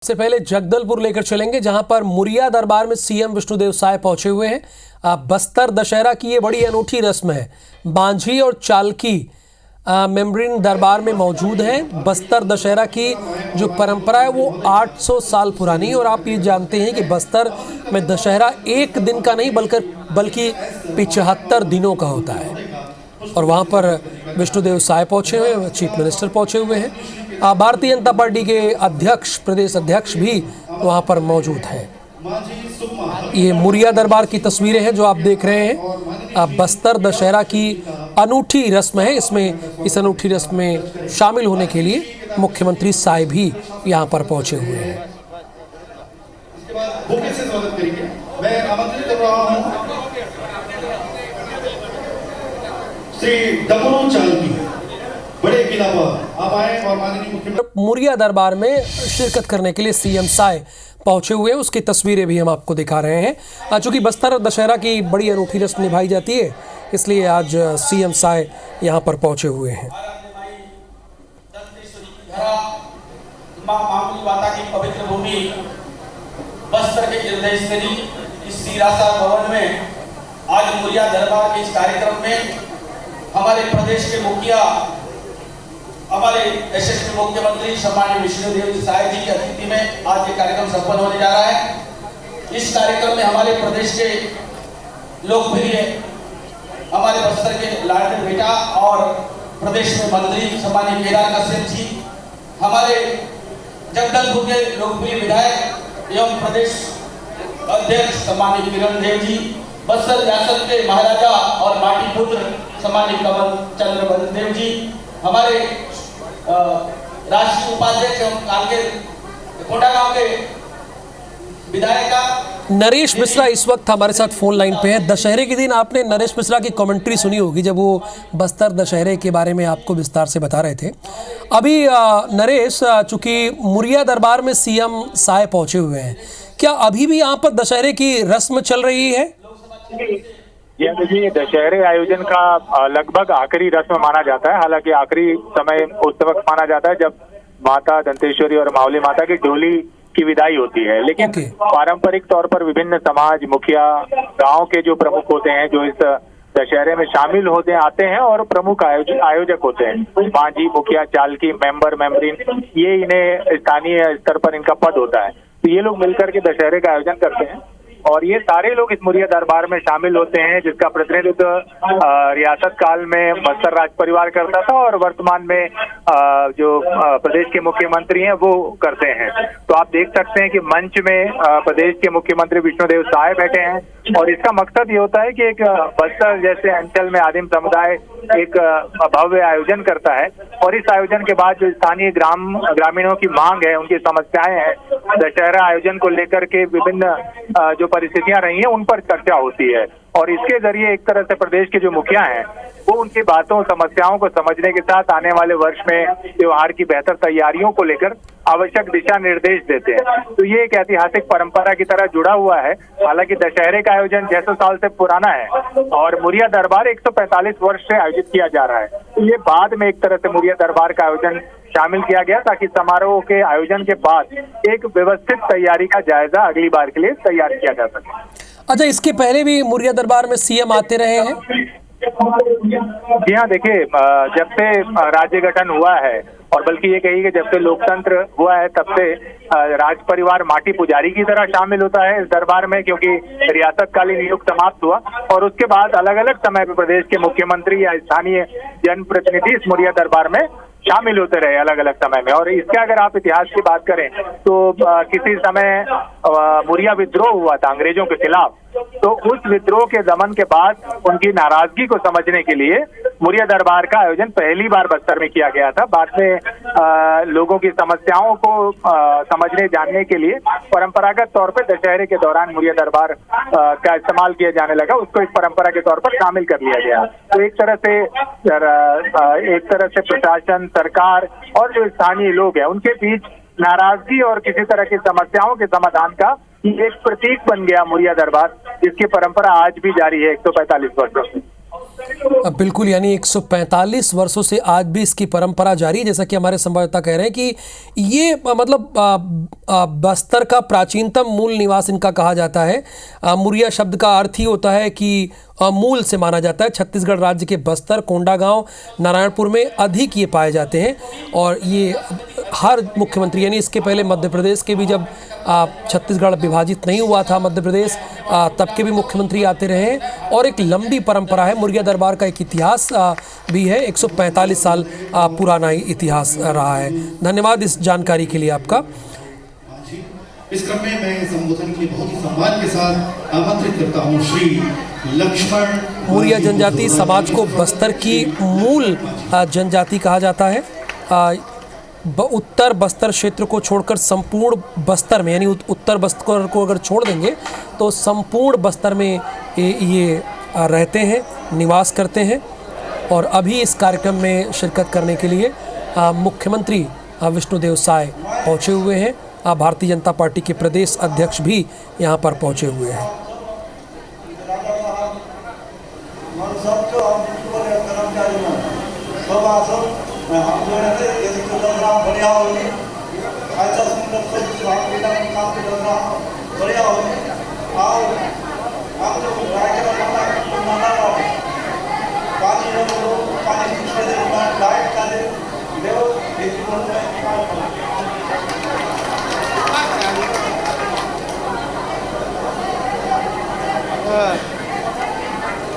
से पहले जगदलपुर लेकर चलेंगे, जहां पर मुरिया दरबार में सीएम विष्णुदेव साय पहुंचे हुए हैं। बस्तर दशहरा की ये बड़ी अनूठी रस्म है। बांझी और चालकी मेम्बरिन दरबार में मौजूद हैं। बस्तर दशहरा की जो परंपरा है वो 800 साल पुरानी है और आप ये जानते हैं कि बस्तर में दशहरा एक दिन का नहीं बल्कि 75 दिनों का होता है। और वहाँ पर विष्णुदेव साय पहुँचे हुए हैं, चीफ मिनिस्टर पहुँचे हुए हैं, भारतीय जनता पार्टी के अध्यक्ष, प्रदेश अध्यक्ष भी वहाँ पर मौजूद हैं। ये मुरिया दरबार की तस्वीरें हैं जो आप देख रहे हैं। बस्तर दशहरा की अनूठी रस्म है। इस अनूठी रस्म में शामिल होने के लिए मुख्यमंत्री साय भी यहाँ पर पहुँचे हुए हैं। मैं आमंत्रित कर रहा हूं श्री डमरू चालकी, बड़े किलावा आप आए और माननीय मुख्यमंत्री मुरिया दरबार में शिरकत करने के लिए सीएम साय पहुंचे हुए हैं। उसकी तस्वीरें भी हम आपको दिखा रहे हैं। चूंकि बस्तर दशहरा की बड़ी अनूठी रस्म निभाई जाती है, इसलिए आज सीएम साय यहां पर पहुंचे हुए हैं। माता की पवित्र भूमि बस्तर के हृदय स्थली इस सिरासा भवन में आज मुरिया दरबार के इस कार्यक्रम में हमारे प्रदेश के मुखिया, हमारे यशस्वी मुख्यमंत्री सम्माननीय विष्णुदेव साय जी की अतिथि में आज ये कार्यक्रम संपन्न होने जा रहा है। इस कार्यक्रम में हमारे प्रदेश के लोकप्रिय, हमारे बस्तर के लाडले बेटा और प्रदेश में मंत्री सम्माननीय केदार कश्यप जी, हमारे जगदलपुर के लोकप्रिय विधायक एवं प्रदेश अध्यक्ष सम्माननीय किरण देव जी, बस्तर रियासत के महाराजा और माटी पुत्र सम्माननीय कमल चंद्र बलदेव जी, हमारे राष्ट्रीय उपाध्यक्ष एवं कांकेर कोंडागांव के विधायक नरेश मिश्रा इस वक्त हमारे साथ फोन लाइन पे है। दशहरे के दिन आपने नरेश मिश्रा की कमेंट्री सुनी होगी जब वो बस्तर दशहरे के बारे में आपको विस्तार से बता रहे थे। अभी नरेश, चूंकि मुरिया दरबार में सीएम साय पहुंचे हुए हैं, क्या अभी भी यहाँ पर दशहरे की रस्म चल रही है? यह देखिए, दशहरे आयोजन का लगभग आखिरी रस्म माना जाता है। हालांकि आखिरी समय उस वक्त माना जाता है जब माता दंतेश्वरी और मावली माता की डोली की विदाई होती है। लेकिन पारंपरिक तौर पर विभिन्न समाज, मुखिया, गांव के जो प्रमुख होते हैं जो इस दशहरे में शामिल होते आते हैं और प्रमुख आयोजक होते हैं। बांझी, मुखिया, चालकी, मेम्बरिन, ये इन्हें स्थानीय स्तर पर इनका पद होता है। तो ये लोग मिलकर के दशहरे का आयोजन करते हैं और ये सारे लोग इस मुरिया दरबार में शामिल होते हैं, जिसका प्रतिनिधित्व रियासत काल में बस्तर राज परिवार करता था और वर्तमान में जो प्रदेश के मुख्यमंत्री हैं वो करते हैं। तो आप देख सकते हैं कि मंच में प्रदेश के मुख्यमंत्री विष्णुदेव साय बैठे हैं और इसका मकसद ये होता है कि एक बस्तर जैसे अंचल में आदिम समुदाय एक भव्य आयोजन करता है और इस आयोजन के बाद जो स्थानीय ग्रामीणों की मांग है, उनकी समस्याएं हैं, दशहरा आयोजन को लेकर के विभिन्न जो परिस्थितियां रही हैं उन पर चर्चा होती है और इसके जरिए एक तरह से प्रदेश के जो मुखिया हैं वो उनकी बातों, समस्याओं को समझने के साथ आने वाले वर्ष में त्योहार की बेहतर तैयारियों को लेकर आवश्यक दिशा निर्देश देते हैं। तो ये एक ऐतिहासिक परंपरा की तरह जुड़ा हुआ है। हालांकि दशहरे का आयोजन 600 साल से पुराना है और मुरिया दरबार 145 वर्ष से आयोजित किया जा रहा है। तो ये बाद में एक तरह से मुरिया दरबार का आयोजन शामिल किया गया ताकि समारोह के आयोजन के बाद एक व्यवस्थित तैयारी का जायजा अगली बार के लिए तैयार किया जा सके। अच्छा, इसके पहले भी मुरिया दरबार में सीएम आते रहे हैं? जी हाँ, देखिए, जब से राज्य गठन हुआ है और बल्कि ये कहिए कि जब से लोकतंत्र हुआ है तब से राज परिवार माटी पुजारी की तरह शामिल होता है इस दरबार में, क्योंकि रियासत कालीन युग समाप्त हुआ और उसके बाद अलग अलग समय पर प्रदेश के मुख्यमंत्री या स्थानीय जनप्रतिनिधि इस मुरिया दरबार में शामिल होते रहे अलग अलग समय में। और इसके अगर आप इतिहास की बात करें तो किसी समय मुरिया विद्रोह हुआ था अंग्रेजों के खिलाफ, तो उस विद्रोह के दमन के बाद उनकी नाराजगी को समझने के लिए मुरिया दरबार का आयोजन पहली बार बस्तर में किया गया था। बाद में लोगों की समस्याओं को समझने जानने के लिए परंपरागत तौर पर दशहरे के दौरान मुरिया दरबार का इस्तेमाल किया जाने लगा, उसको एक परंपरा के तौर पर शामिल कर लिया गया। तो एक तरह से प्रशासन, सरकार और जो स्थानीय लोग हैं उनके बीच नाराजगी और किसी तरह की समस्याओं के समाधान का एक प्रतीक बन गया मुरिया दरबार, जिसकी परंपरा आज भी जारी है 145 वर्षों से। बिल्कुल, यानी 145 वर्षों से आज भी इसकी परंपरा जारी है। जैसा कि हमारे संवाददाता कह रहे हैं कि ये मतलब बस्तर का प्राचीनतम मूल निवास इनका कहा जाता है। मुरिया शब्द का अर्थ ही होता है कि मूल से माना जाता है। छत्तीसगढ़ राज्य के बस्तर, कोंडागांव, नारायणपुर में अधिक ये पाए जाते हैं। और ये हर मुख्यमंत्री, यानी इसके पहले मध्य प्रदेश के भी, जब छत्तीसगढ़ विभाजित नहीं हुआ था मध्य प्रदेश, तब के भी मुख्यमंत्री आते रहे हैं। और एक लंबी परंपरा है। मुर्गिया दरबार का एक इतिहास भी है, 145 साल पुराना इतिहास रहा है। धन्यवाद इस जानकारी के लिए आपका। इस क्रम में मैं संबोधन के बहुत ही सम्मान के साथ आमंत्रित करता हूं श्री लक्ष्मण। मुरिया जनजाति समाज को बस्तर की मूल जनजाति कहा जाता है। उत्तर बस्तर क्षेत्र को छोड़कर संपूर्ण बस्तर में, यानी उत्तर बस्तर को अगर छोड़ देंगे तो संपूर्ण बस्तर में ये रहते हैं, निवास करते हैं। और अभी इस कार्यक्रम में शिरकत करने के लिए मुख्यमंत्री विष्णुदेव साय पहुंचे हुए हैं। भारतीय जनता पार्टी के प्रदेश अध्यक्ष भी यहां पर पहुंचे हुए हैं।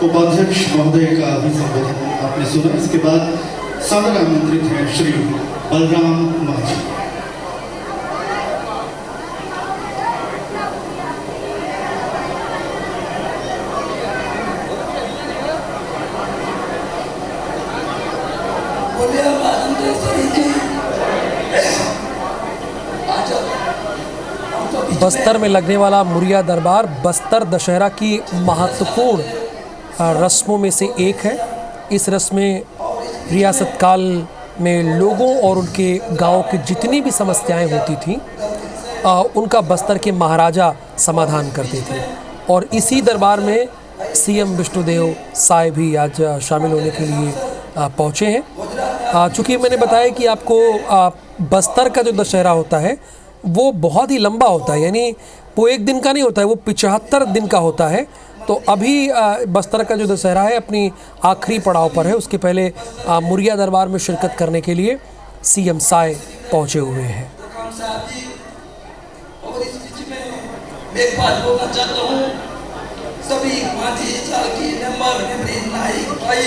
उपाध्यक्ष महोदय का भी संबोधन आपने सुना। इसके बाद सादर आमंत्रित हैं श्री बलराम माझी। बस्तर में लगने वाला मुरिया दरबार बस्तर दशहरा की महत्वपूर्ण रस्मों में से एक है। इस रस्म में रियासत काल में लोगों और उनके गांव की जितनी भी समस्याएं होती थीं, उनका बस्तर के महाराजा समाधान करते थे। और इसी दरबार में सीएम विष्णुदेव साय भी आज शामिल होने के लिए पहुंचे हैं। चूँकि मैंने बताया कि आपको बस्तर का जो दशहरा होता है वो बहुत ही लंबा होता है, यानी वो एक दिन का नहीं होता है, वो 75 दिन का होता है। तो अभी बस्तर का जो दशहरा है अपनी आखिरी पड़ाव पर है। उसके पहले मुरिया दरबार में शिरकत करने के लिए सीएम साय पहुंचे हुए हैं। और इस बीच में मैं एक बात बोलना चाहता हूँ, सभी माझी, चालकी, मेंबर, नाइक भाई,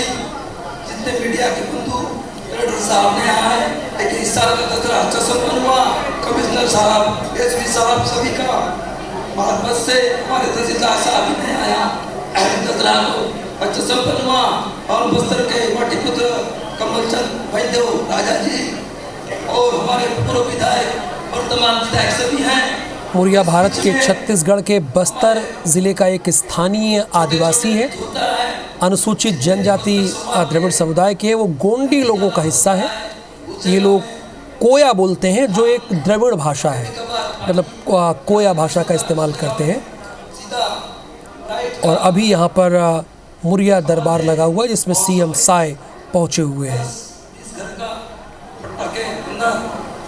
जितने मीडिया के बंधु साहब ने आया है, लेकिन इस साल का दशहरा अच्छा संपन्न हुआ। कमिश्नर साहब, एसपी साहब, सभी का भारत से हमारे तहसीलदार साहब भी नहीं आया। दशहरा को अच्छा संपन्न हुआ। और बस्तर के माटी पुत्र कमलचंद वैद्य राजा जी और हमारे पूर्व विधायक वर्तमान विधायक सभी हैं। मुरिया भारत के छत्तीसगढ़ के बस्तर जिले का एक स्थानीय आदिवासी है। अनुसूचित जनजाति द्रविड़ समुदाय के, वो गोंडी लोगों का हिस्सा है। ये लोग कोया बोलते हैं, जो एक द्रविड़ भाषा है, मतलब कोया भाषा का इस्तेमाल करते हैं। और अभी यहाँ पर मुरिया दरबार लगा हुआ है जिसमें सीएम साय पहुँचे हुए हैं।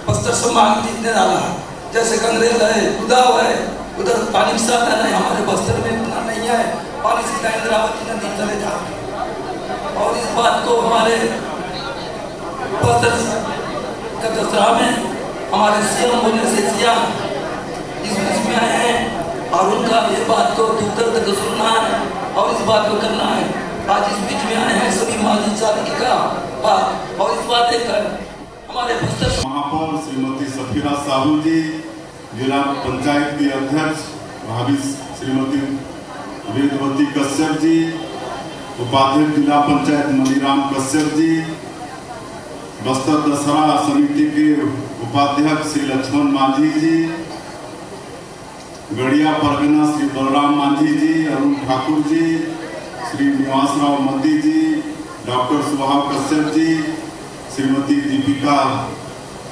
बस्तर सम्मान जीतने वाला जैसे कंग्रेस है, उदाव है, उधर पानी की साधन है, हमारे बस्तर में इतना नहीं है। पानी सीधा इंद्रावती नदी चले जाते। और इस बात को हमारे बस्तर का दशहरा में हमारे सीएम बोलने से सीएम इस बीच में आए हैं और उनका ये बात को दूर तक सुनना है और इस बात को करना है। आज इस बीच में आए हैं सभी माझी चालकी का बात, और इस बात हमारे बस्तर महापौर श्रीमती सफीरा साहू जी, जिला पंचायत की अध्यक्ष भाभी श्रीमती वेदवती कश्यप जी, उपाध्यक्ष जिला पंचायत मनीराम कश्यप जी, बस्तर दशहरा समिति के उपाध्यक्ष श्री लक्ष्मण माझी जी, गढ़िया परगना श्री बलराम माझी जी, अरुण ठाकुर जी, श्री निवासराव मती जी, डॉक्टर सुभाव कश्यप जी, श्रीमती दीपिका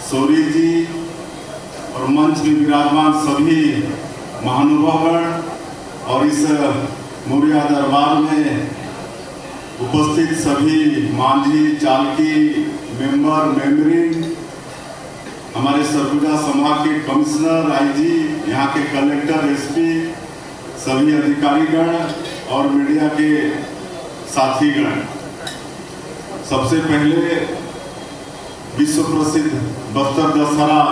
सोरी जी और मंच में विराजमान सभी महानुभावगण और इस मुरिया दरबार में उपस्थित सभी मांझी, चालकी, मेंबर, मेम्बरिंग, हमारे सरगुजा संभाग के कमिश्नर, आईजी, यहाँ के कलेक्टर, एसपी, सभी अधिकारीगण और मीडिया के साथीगण, सबसे पहले विश्व प्रसिद्ध बस्तर दशहरा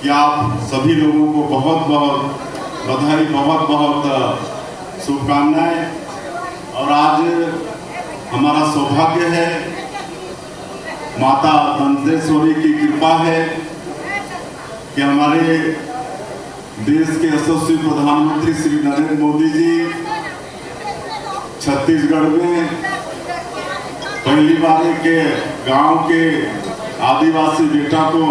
की आप सभी लोगों को बहुत बहुत बधाई, बहुत बहुत शुभकामनाएं। और आज हमारा सौभाग्य है, माता दंतेश्वरी की कृपा है कि हमारे देश के यशस्वी प्रधानमंत्री श्री नरेंद्र मोदी जी छत्तीसगढ़ में पहली बार के गांव के आदिवासी बेटा को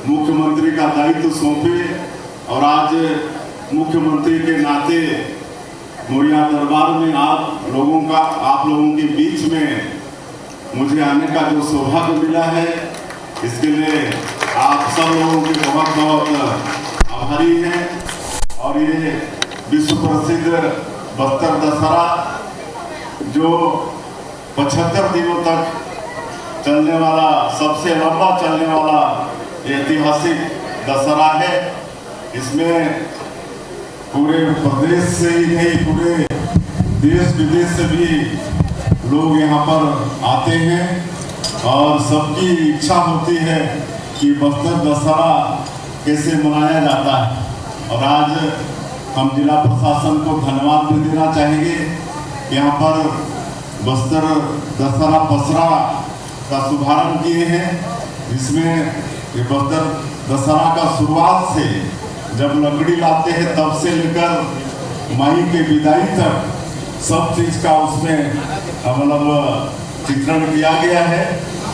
मुख्यमंत्री का दायित्व सौंपे और आज मुख्यमंत्री के नाते मुरिया दरबार में आप लोगों के बीच में मुझे आने का जो सौभाग्य मिला है, इसके लिए आप सब लोगों के बहुत बहुत आभारी हैं। और ये विश्व प्रसिद्ध बस्तर दशहरा जो 75 दिनों तक चलने वाला, सबसे लंबा चलने वाला ऐतिहासिक दशहरा है। इसमें पूरे प्रदेश से ही नहीं, पूरे देश विदेश से भी लोग यहाँ पर आते हैं और सबकी इच्छा होती है कि बस्तर दशहरा कैसे मनाया जाता है। और आज हम जिला प्रशासन को धन्यवाद भी देना चाहेंगे। यहाँ पर बस्तर दशहरा पसरा का शुभारंभ किए हैं, जिसमें ये बस्तर दशहरा का शुरुआत से जब लकड़ी लाते हैं तब से लेकर माई के विदाई तक सब चीज का उसमें मतलब चित्रण किया गया है।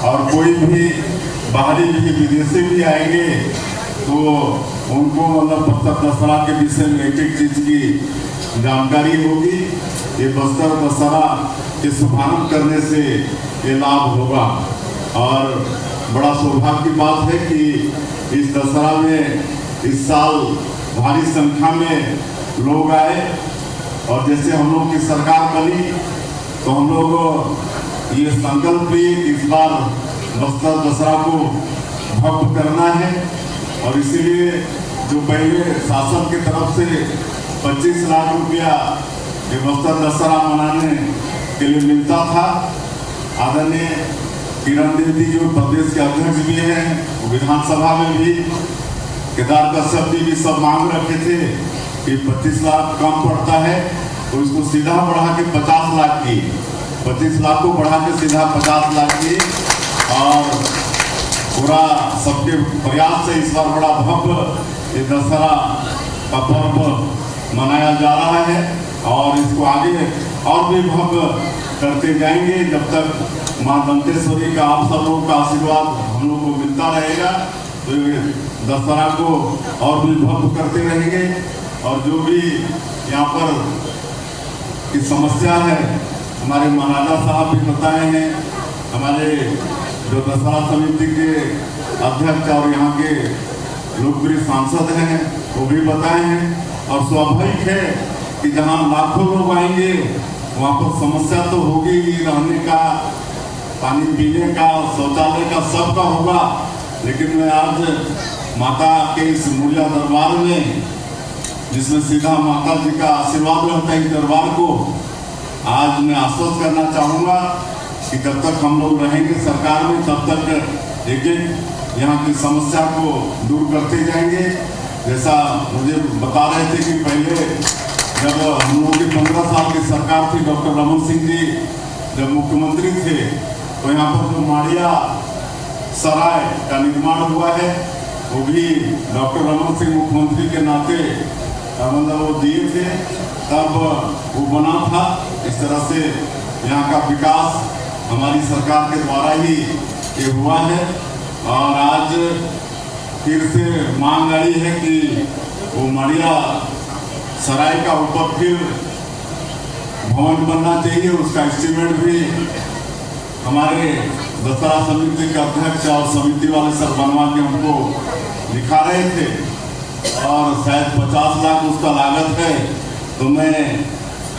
और कोई भी बाहरी भी विदेशी भी आएंगे तो उनको मतलब बस्तर दशहरा के विषय में एक एक चीज की जानकारी होगी। ये बस्तर दशहरा के शुभारंभ करने से ये लाभ होगा। और बड़ा सौभाग्य की बात है कि इस दशहरा में इस साल भारी संख्या में लोग आए। और जैसे हम लोग की सरकार बनी तो हम लोग ये संकल्प लिए कि इस बार बस्तर दशहरा को भव्य करना है। और इसीलिए जो पहले शासन की तरफ से 25 लाख रुपया ये बस्तर दशहरा मनाने के लिए मिलता था, आदरणीय किरण देवी जो प्रदेश के अध्यक्ष भी हैं, वो विधानसभा में भी केदार कश्यप जी भी सब मांग रखे थे कि 25 लाख कम पड़ता है तो इसको सीधा बढ़ा के 50 लाख की, 25 लाख को बढ़ा के सीधा 50 लाख की। और पूरा सबके प्रयास से इस बार बड़ा भव्य ये दशहरा का पर्व मनाया जा रहा है। और इसको आगे और भी भव्य करते जाएंगे जब तक माँ दंतेश्वरी का आप सब लोगों का आशीर्वाद हम लोग को मिलता रहेगा। तो ये दशहरा को और भी भव्य करते रहेंगे। और जो भी यहाँ पर की समस्या है, हमारे महाराजा साहब भी बताए हैं, हमारे जो दशहरा समिति के अध्यक्ष और यहाँ के लोकप्रिय सांसद हैं वो भी बताए हैं। और स्वाभाविक है कि जहाँ लाखों लोग आएंगे वहाँ पर समस्या तो होगी ही, रहने का, पानी पीने का, शौचालय का, सबका होगा। लेकिन मैं आज माता के इस मुरिया दरबार में, जिसमें सीधा माता जी का आशीर्वाद रहता है इस दरबार को, आज मैं आश्वस्त करना चाहूँगा कि जब तक हम लोग रहेंगे सरकार में तब तक एक एक यहाँ की समस्या को दूर करते जाएंगे। जैसा मुझे बता रहे थे कि पहले जब हम लोगों की 15 साल की सरकार थी, डॉक्टर रमन सिंह जी जब मुख्यमंत्री थे, तो यहाँ पर जो माड़िया सराय का निर्माण हुआ है वो भी डॉक्टर रमन सिंह मुख्यमंत्री के नाते मतलब वो दिए थे, तब वो बना था। इस तरह से यहाँ का विकास हमारी सरकार के द्वारा ही ये हुआ है। और आज फिर से मांग आई है कि वो माड़िया सराय का ऊपर फिर भवन बनना चाहिए। उसका एस्टीमेट भी हमारे दशहरा समिति के अध्यक्ष और समिति वाले सब बनवा के हमको दिखा रहे थे और शायद 50 लाख उसका लागत है। तो मैं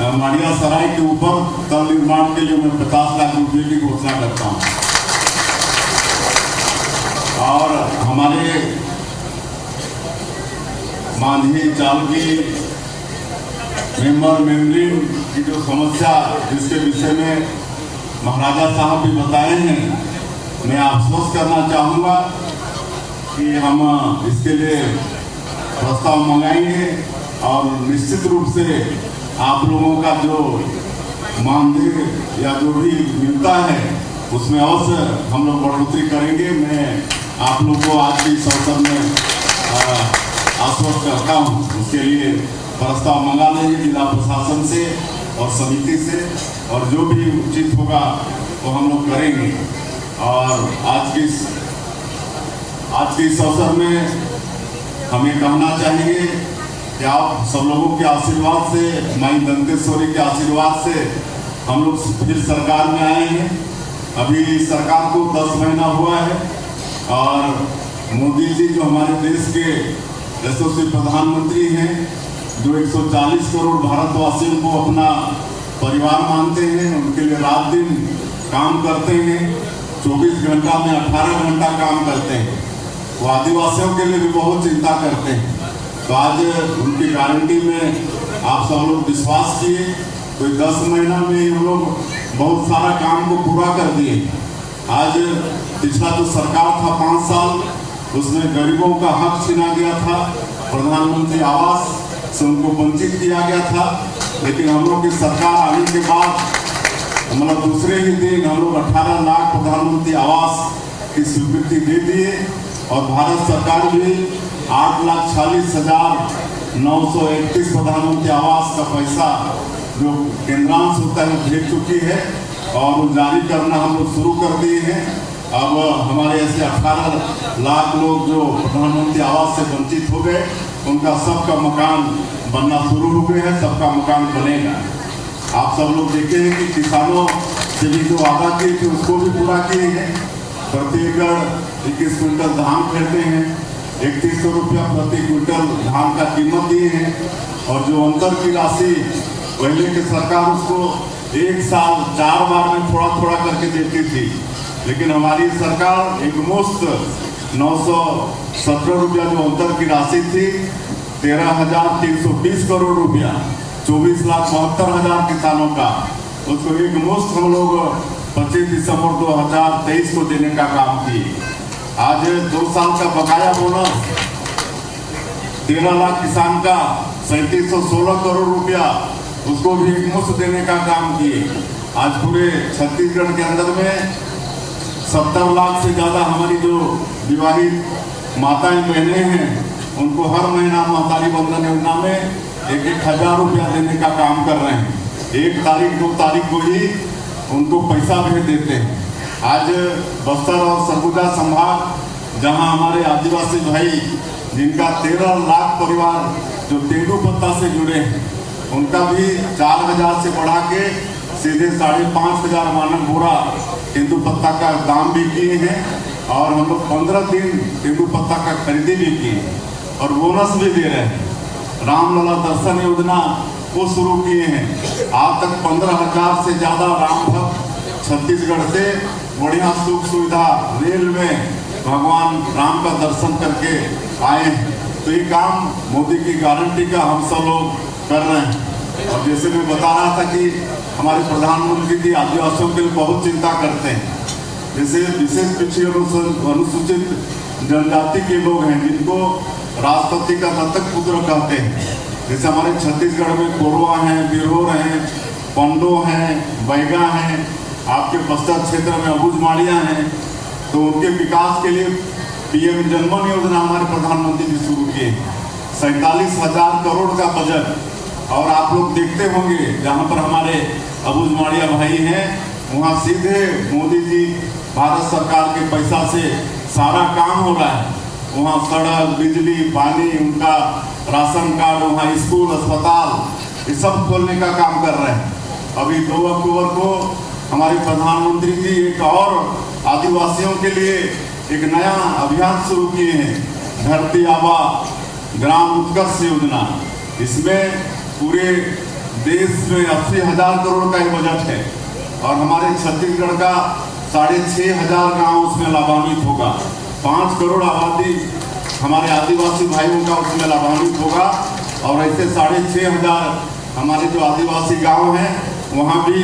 माड़िया सराय के ऊपर तल निर्माण के लिए मैं 50 लाख रुपए की घोषणा करता हूं। और हमारे मांझी चालकी मेम्ब्रेन की जो समस्या जिसके विषय में महाराजा साहब भी बताए हैं, मैं आश्वस्त करना चाहूँगा कि हम इसके लिए प्रस्ताव मंगाएंगे और निश्चित रूप से आप लोगों का जो मानदेय या जो भी मिलता है उसमें अवश्य हम लोग बढ़ोतरी करेंगे। मैं आप लोग को आज के इस अवसर में आश्वस्त करता हूँ। उसके लिए प्रस्ताव मंगा लेंगे जिला प्रशासन से और समिति से, और जो भी उचित होगा वो हम लोग करेंगे। और आज के इस अवसर में हमें कहना चाहिए कि आप सब लोगों के आशीर्वाद से, माई दंतेश्वरी के आशीर्वाद से हम लोग फिर सरकार में आए हैं। अभी सरकार को 10 महीना हुआ है और मोदी जी जो हमारे देश के यशस्वी प्रधानमंत्री हैं, जो 140 करोड़ भारतवासियों को अपना परिवार मानते हैं, उनके लिए रात दिन काम करते हैं, 24 घंटा में 18 घंटा काम करते हैं। वो आदिवासियों के लिए भी बहुत चिंता करते हैं। तो आज उनकी गारंटी में आप सब लोग विश्वास किए, तो 10 महीना में हम लोग बहुत सारा काम को पूरा कर दिए। आज पिछला जो सरकार था 5 साल, उसमें गरीबों का हक छीना गया था, प्रधानमंत्री आवास से उनको वंचित किया गया था। लेकिन हम लोग की सरकार आने के बाद मतलब दूसरे ही दिन हम लोग 18 लाख प्रधानमंत्री आवास की स्वीकृति दे दिए और भारत सरकार भी 8,40,931 प्रधानमंत्री आवास का पैसा जो केंद्रांश होता है भेज चुकी है और वो जारी करना हम लोग शुरू कर दिए हैं। अब हमारे ऐसे 18 लाख लोग जो प्रधानमंत्री आवास से वंचित हो गए, उनका सबका मकान बनना शुरू हो गया है, सबका मकान बनेगा। आप सब लोग देखे हैं कि किसानों से भी जो वादा किए थे उसको भी पूरा किए हैं। प्रति एकड़ 21 क्विंटल धान खरीदते हैं, 3100 रुपया प्रति क्विंटल धान का कीमत दिए हैं। और जो अंतर की राशि पहले की सरकार उसको एक साल 4 बार में थोड़ा थोड़ा करके देती थी, लेकिन हमारी सरकार एक मुश्त 917 रुपया जो अंतर की राशि थी, 13,320 करोड़ रुपया, 24,72,000 किसानों का, उसको एक मुश्त हम लोग 25 दिसंबर 2023 को देने का काम किए। आज 2 साल का बकाया बोनस 13 लाख किसान का 3716 करोड़ रुपया, उसको भी एक मुश्त देने का काम किए। आज पूरे छत्तीसगढ़ के अंदर में 70 लाख से ज्यादा हमारी जो विवाहित माताएं बहनें हैं, उनको हर महीना महतारी बंधन योजना में 1,000 रुपया देने का काम कर रहे हैं। 1 तारीख 2 तारीख को ही उनको पैसा भेज देते हैं। आज बस्तर और सरगुजा संभाग, जहां हमारे आदिवासी भाई जिनका 13 लाख परिवार जो तेंदुपत्ता से जुड़े हैं, उनका भी 4,000 से बढ़ा के सीधे 5,500 मानक बोरा तेंदुपत्ता का दाम भी किए हैं। और हम लोग 15 दिन तेंदुपत्ता का खरीदी भी की और बोनस भी दे रहे हैं। रामलला दर्शन योजना को शुरू किए हैं। आज तक 15,000 से ज्यादा राम भक्त छत्तीसगढ़ से बढ़िया सुख सुविधा रेल में भगवान राम का दर्शन करके आए हैं। तो ये काम मोदी की गारंटी का हम सब लोग कर रहे हैं। और जैसे मैं बता रहा था कि हमारे प्रधानमंत्री जी आदिवासियों के लिए बहुत चिंता करते हैं। जैसे विशेष पिछड़ी अनुसूचित जनजाति के लोग हैं, जिनको राष्ट्रपति का दत्तक पुत्र कहते हैं। जैसे हमारे छत्तीसगढ़ में कोरवा हैं, बिरहोर हैं, पंडो हैं, बैगा हैं, आपके बस्तर क्षेत्र में अबूझमाड़िया हैं। तो उनके विकास के लिए PM जनमन योजना हमारे प्रधानमंत्री जी शुरू किए, 47,000 करोड़ का बजट। और आप लोग देखते होंगे जहाँ पर हमारे अबूझमाड़िया भाई हैं, वहाँ सीधे मोदी जी भारत सरकार के पैसा से सारा काम हो रहा है। वहाँ सड़क, बिजली, पानी, उनका राशन कार्ड, वहाँ स्कूल, अस्पताल, ये सब खोलने का काम कर रहे हैं। अभी 2 अक्टूबर को हमारे प्रधानमंत्री जी एक और आदिवासियों के लिए एक नया अभियान शुरू किए हैं, धरती आबा ग्राम उत्कर्ष योजना। इसमें पूरे देश में 80,000 करोड़ का ही बजट है और हमारे छत्तीसगढ़ का 6,500 गांव उसमें लाभान्वित होगा। 5 करोड़ आबादी हमारे आदिवासी भाइयों का उसमें लाभान्वित होगा और ऐसे 6,500 हमारे जो आदिवासी गांव हैं वहाँ भी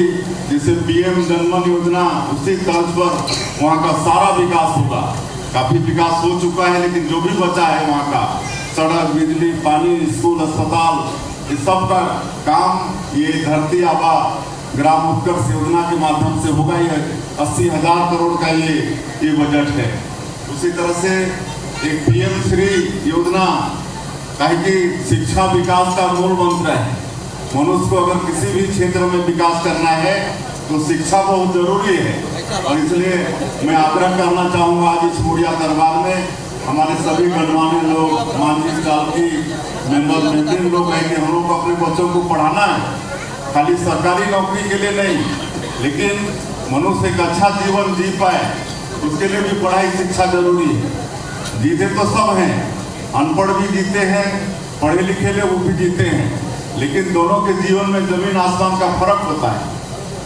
जैसे PM जनमन योजना उसी तर्ज पर वहाँ का सारा विकास होगा। काफी विकास हो चुका है लेकिन जो भी बचा है वहाँ का सड़क, बिजली, पानी, स्कूल, अस्पताल, इस सब का काम ये धरती आबा ग्राम उत्कर्ष योजना के माध्यम से होगा। ये 80,000 करोड़ का ये बजट है। उसी तरह से एक PM श्री योजना कहे कि शिक्षा विकास का मूल मंत्र है। मनुष्य को अगर किसी भी क्षेत्र में विकास करना है तो शिक्षा बहुत जरूरी है और इसलिए मैं आग्रह करना चाहूँगा आज इस मुड़िया दरबार में हमारे सभी गणमान्य लोग, मांझी, चालकी, मेंबर लोग हैं कि हम लोग को अपने बच्चों को पढ़ाना है, खाली सरकारी नौकरी के लिए नहीं, लेकिन मनुष्य एक अच्छा जीवन जी पाए उसके लिए भी पढ़ाई शिक्षा जरूरी है। जीते तो सब हैं, अनपढ़ भी जीते हैं, पढ़े लिखे लोग वो भी जीते हैं, लेकिन दोनों के जीवन में जमीन आसमान का फर्क होता है।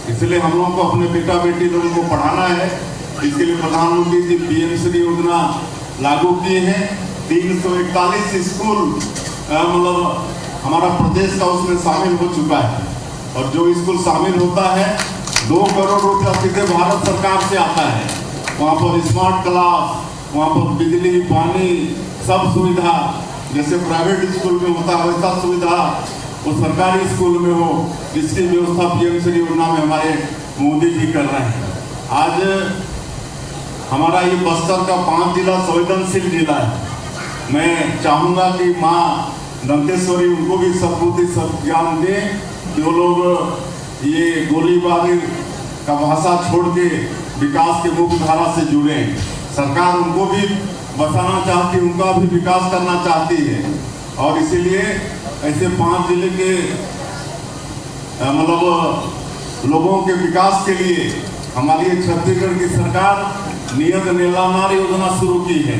इसलिए हम लोगों को अपने बेटा बेटी लोगों को पढ़ाना है। इसके लिए प्रधानमंत्री जी PM श्री योजना लागू किए हैं। 341 स्कूल मतलब हमारा प्रदेश का उसमें शामिल हो चुका है और जो स्कूल शामिल होता है 2 करोड़ रुपया सीधे भारत सरकार से आता है। वहाँ पर स्मार्ट क्लास, वहाँ पर बिजली, पानी, सब सुविधा जैसे प्राइवेट स्कूल में होता है वैसा सुविधा वो सरकारी स्कूल में हो, इसकी व्यवस्था PM श्री योजना में हमारे मोदी जी कर रहे हैं। आज हमारा ये बस्तर का 5 जिला संवेदनशील जिला है। मैं चाहूँगा कि माँ दंतेश्वरी उनको भी सद्बुद्धि ज्ञान दें कि वो लोग ये गोलीबारी का भाषा छोड़ के विकास के मुख्य धारा से जुड़े। सरकार उनको भी बचाना चाहती, उनका भी विकास करना चाहती है और इसीलिए ऐसे 5 जिले के मतलब लोगों के विकास के लिए हमारी छत्तीसगढ़ की सरकार नियत नेलानार योजना शुरू की है।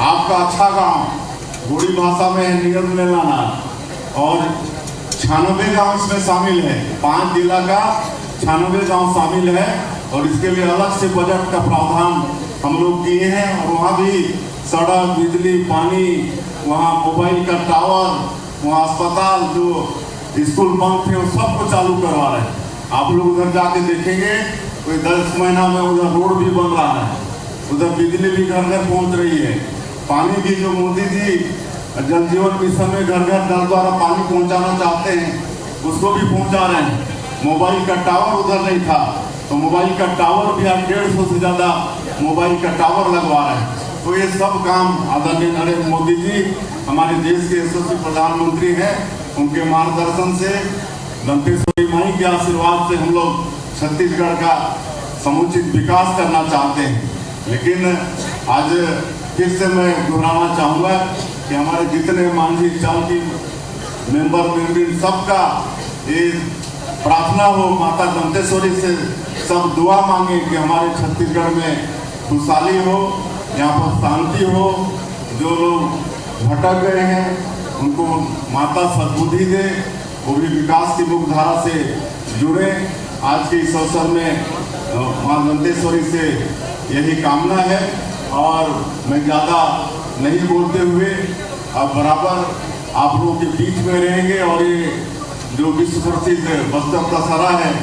आपका अच्छा गांव गोड़ी भाषा में है नियत नेलानार और 96 गांव इसमें शामिल है। 5 जिला का 96 गांव शामिल है और इसके लिए अलग से बजट का प्रावधान हम लोग किए हैं और वहाँ भी सड़क, बिजली, पानी, वहाँ मोबाइल का टावर, वहाँ अस्पताल, जो स्कूल बंद थे वो सबको चालू करवा रहे हैं। आप लोग उधर जाके देखेंगे कोई 10 महीना में उधर रोड भी बन रहा है, उधर बिजली भी घर घर पहुँच रही है, पानी भी जो मोदी जी जल जीवन मिशन में घर घर नल द्वारा पानी पहुँचाना चाहते हैं उसको भी पहुँचा रहे हैं। मोबाइल का टावर उधर नहीं था तो मोबाइल का टावर भी आप 150 से ज़्यादा मोबाइल का टावर लगवा रहे हैं। तो ये सब काम आदरणीय नरेंद्र मोदी जी हमारे देश के यशस्वी प्रधानमंत्री हैं, उनके मार्गदर्शन से दंतेश्वरी माई के आशीर्वाद से हम लोग छत्तीसगढ़ का समुचित विकास करना चाहते हैं। लेकिन आज फिर से मैं दोहराना चाहूँगा कि हमारे जितने मांझी, चालकी, मेंबर सबका ये प्रार्थना हो माता दंतेश्वरी से, सब दुआ मांगे कि हमारे छत्तीसगढ़ में खुशहाली हो, यहाँ पर शांति हो, जो लोग भटक गए हैं उनको माता सद्बुद्धि दे, वो भी विकास की मुख्य धारा से जुड़े। आज के इस अवसर में माँ दंतेश्वरी से यही कामना है और मैं ज़्यादा नहीं बोलते हुए अब बराबर आप लोगों के बीच में रहेंगे और ये जो विश्व प्रसिद्ध बस्तर दशहरा है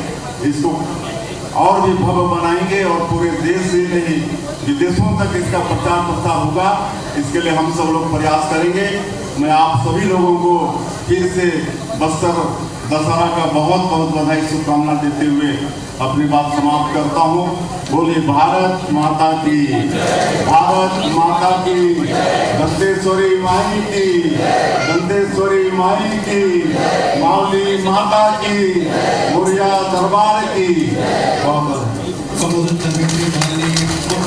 इसको और भी भव्य बनाएंगे और पूरे देश से नहीं विदेशों तक इसका प्रचार प्रसार होगा। इसके लिए हम सब लोग प्रयास करेंगे। मैं आप सभी लोगों को फिर से बस्तर दशहरा का बहुत बहुत बधाई शुभकामना देते हुए अपनी बात समाप्त करता हूँ। बोलिए भारत माता की, भारत माता की, दंतेश्वरी माई की, दंतेश्वरी माई की, मावली माता की, मुड़िया दरबार की। संबोधित करने के लिए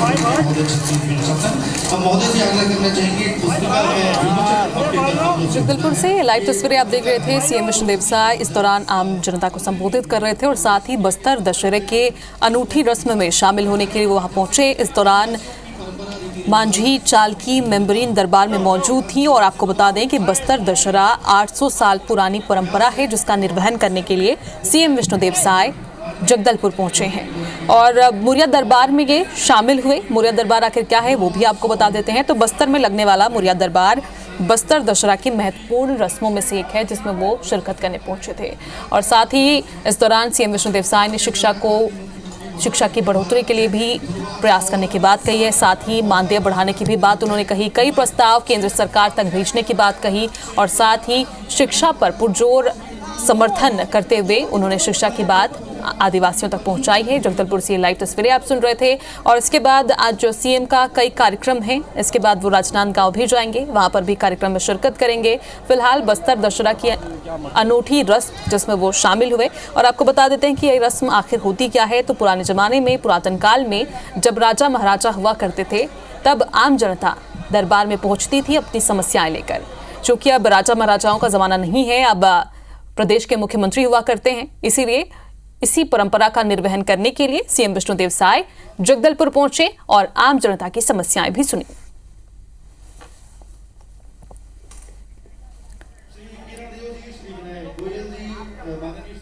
महोदय छत्तीसगढ़ शासन। अब महोदय से आग्रह करना चाहेंगे पुस्तिका में जगदलपुर से लाइव तस्वीरें आप देख रहे थे। CM विष्णुदेव साय इस दौरान आम जनता को संबोधित कर रहे थे और साथ ही बस्तर दशहरे के अनूठी रस्म में शामिल होने के लिए वो वहां पहुंचे। इस दौरान मांझी चालकी मेंबरीन दरबार में मौजूद थी। और आपको बता दें कि बस्तर दशहरा 800 साल पुरानी परंपरा है, जिसका निर्वहन करने के लिए सीएम विष्णुदेव साय जगदलपुर पहुंचे हैं और मुरिया दरबार में ये शामिल हुए। मुरिया दरबार आखिर क्या है वो भी आपको बता देते हैं। तो बस्तर में लगने वाला मुरिया दरबार बस्तर दशहरा की महत्वपूर्ण रस्मों में से एक है, जिसमें वो शिरकत करने पहुंचे थे। और साथ ही इस दौरान सीएम विष्णुदेव साय ने शिक्षा की बढ़ोतरी के लिए भी प्रयास करने की बात कही है। साथ ही मानदेय बढ़ाने की भी बात उन्होंने कही। कई प्रस्ताव केंद्र सरकार तक भेजने की बात कही और साथ ही शिक्षा पर पुरजोर समर्थन करते हुए उन्होंने शिक्षा की बात आदिवासियों तक पहुंचाई है। जगदलपुर से लाइव तस्वीरें आप सुन रहे थे। और इसके बाद आज जो सीएम का कई कार्यक्रम हैं, इसके बाद वो राजनांदगांव भी जाएंगे, वहां पर भी कार्यक्रम में शिरकत करेंगे। फिलहाल बस्तर दशहरा की अनूठी रस्म जिसमें वो शामिल हुए। और आपको बता देते हैं कि ये रस्म आखिर होती क्या है। तो पुराने जमाने में, पुरातन काल में जब राजा महाराजा हुआ करते थे, तब आम जनता दरबार में पहुंचती थी अपनी समस्याएं लेकर। चूंकि अब राजा महाराजाओं का जमाना नहीं है, अब प्रदेश के मुख्यमंत्री हुआ करते हैं, इसीलिए इसी परंपरा का निर्वहन करने के लिए सीएम विष्णुदेव साय जगदलपुर पहुंचे और आम जनता की समस्याएं भी सुनी। श्री किरण देव जी, श्री विनय गोयल जी, माननीय